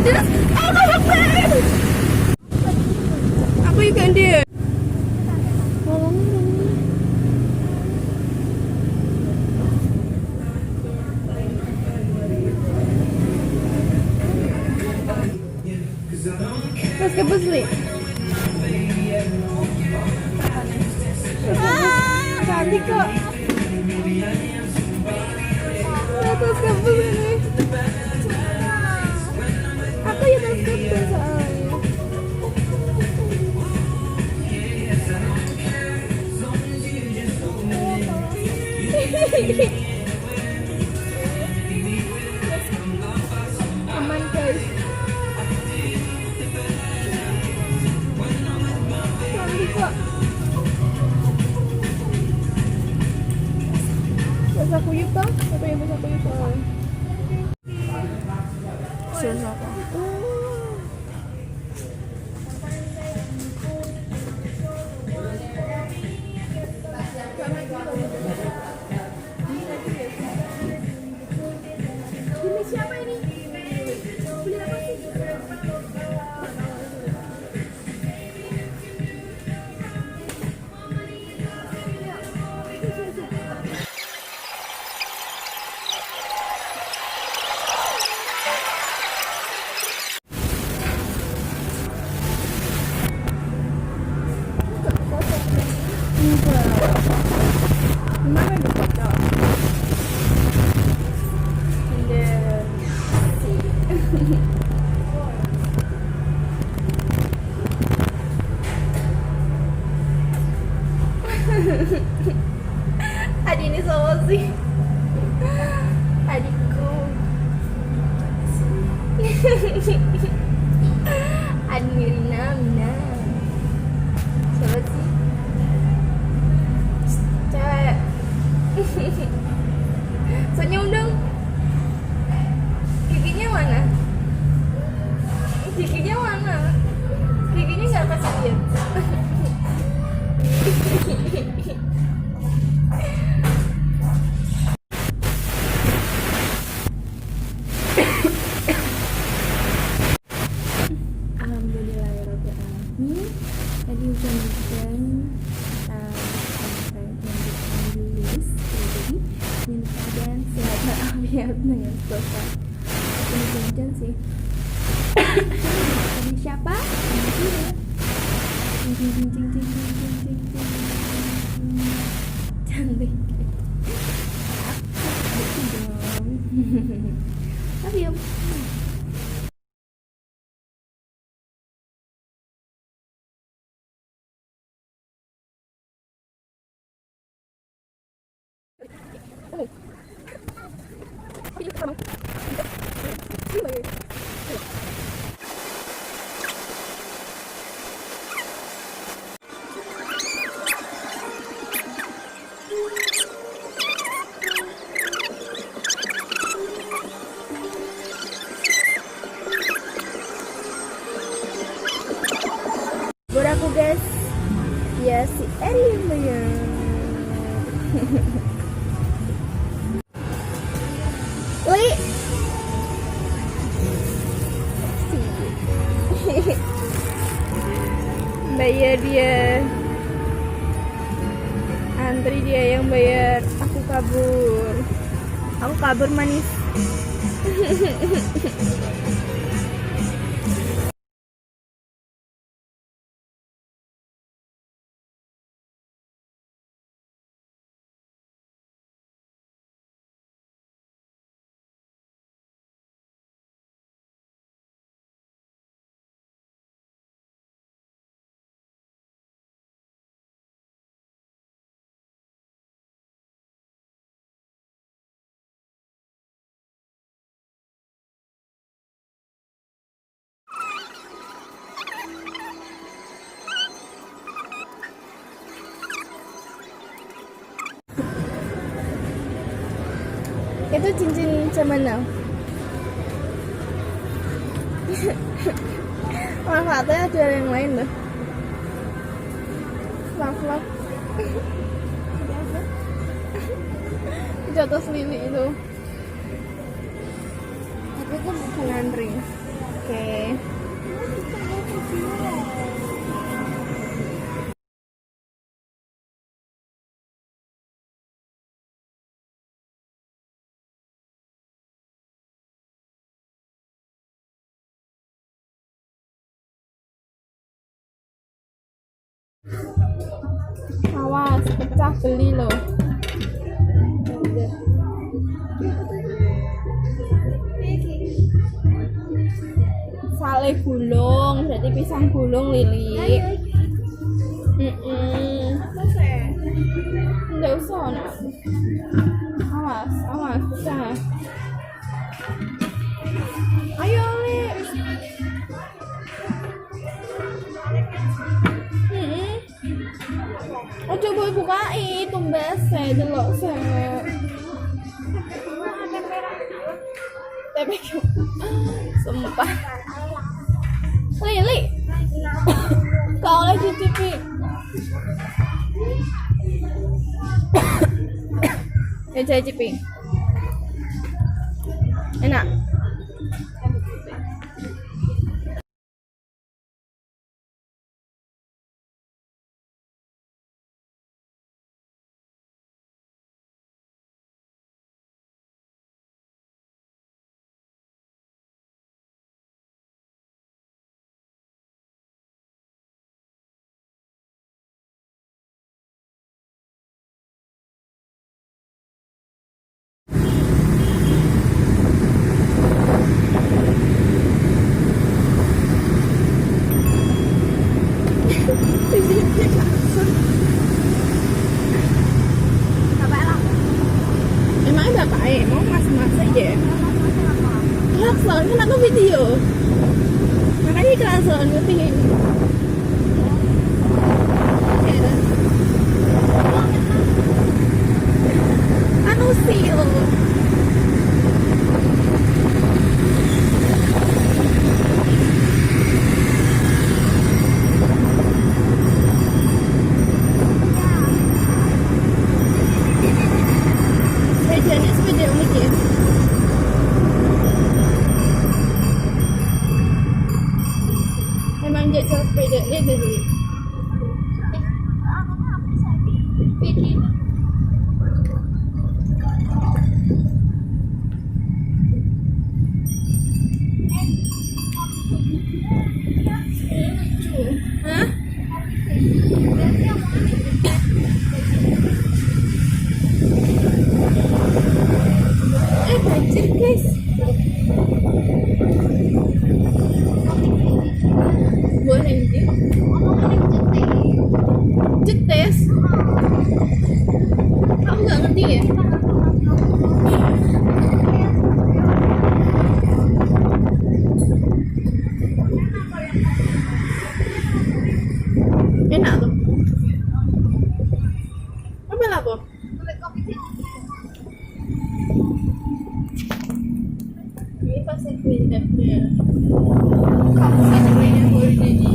Terus, Allah Akbar. Aku ikan dia. Terus ke Busli. Cantik kok. Terus ke Busli. Aku ya terus ke Busli soalnya. Aman guys. Cantik kok. Bahasa kuyup toh? Katanya bahasa kuyup soalnya. Susah kok. Ini siapa ini? Beli apa sih? Gimana nih kocok? Adi ini sama sih. Adikku. Adi Nirina Mina. Siapa sih? Cewek. Senyum dong. Giginya mana? Giginya mana? Giginya nggak kasih lihat. Alhamdulillahirobbilalamin. Tadi hujan-hujan sampai lulus. Jadi minta dan sehat walafiat dengan dosa. Hujan sih. Tadi siapa? Cantik. Tapi ya. Buat aku guys, ya si Eri yang bayar. Li, bayar dia, antri dia yang bayar. Aku kabur manis. Itu cincin cemana? Manfaatnya ada yang lain loh. Vlog. Jatuh lili itu. Tapi itu bukan ring. Oke. Awas, pecah beli loh. Sale gulung, jadi pisang gulung Lili. Nggak usah, nak. Awas, awas, pecah. Ayo, Li. Oh, coba bukai, tumbes saya delok saya. Tepek. Sumpah. Lili. Kau lagi cicipi. Ya, saya cicipi. Enak. Emangnya bapaknya mau masak ya? Klakson kan aku video. Makanya klakson ngerti. Anu sih. Sepedanya sepeda unik ya. Emang dia jual sepeda dia jadi. Hah? Banjir guys. Boleh nih. Cetes. Kamu nggak ngerti ya? Enak tuh. Apa lah po? Ini pasti blendednya. Kamu sih yang boleh jadi.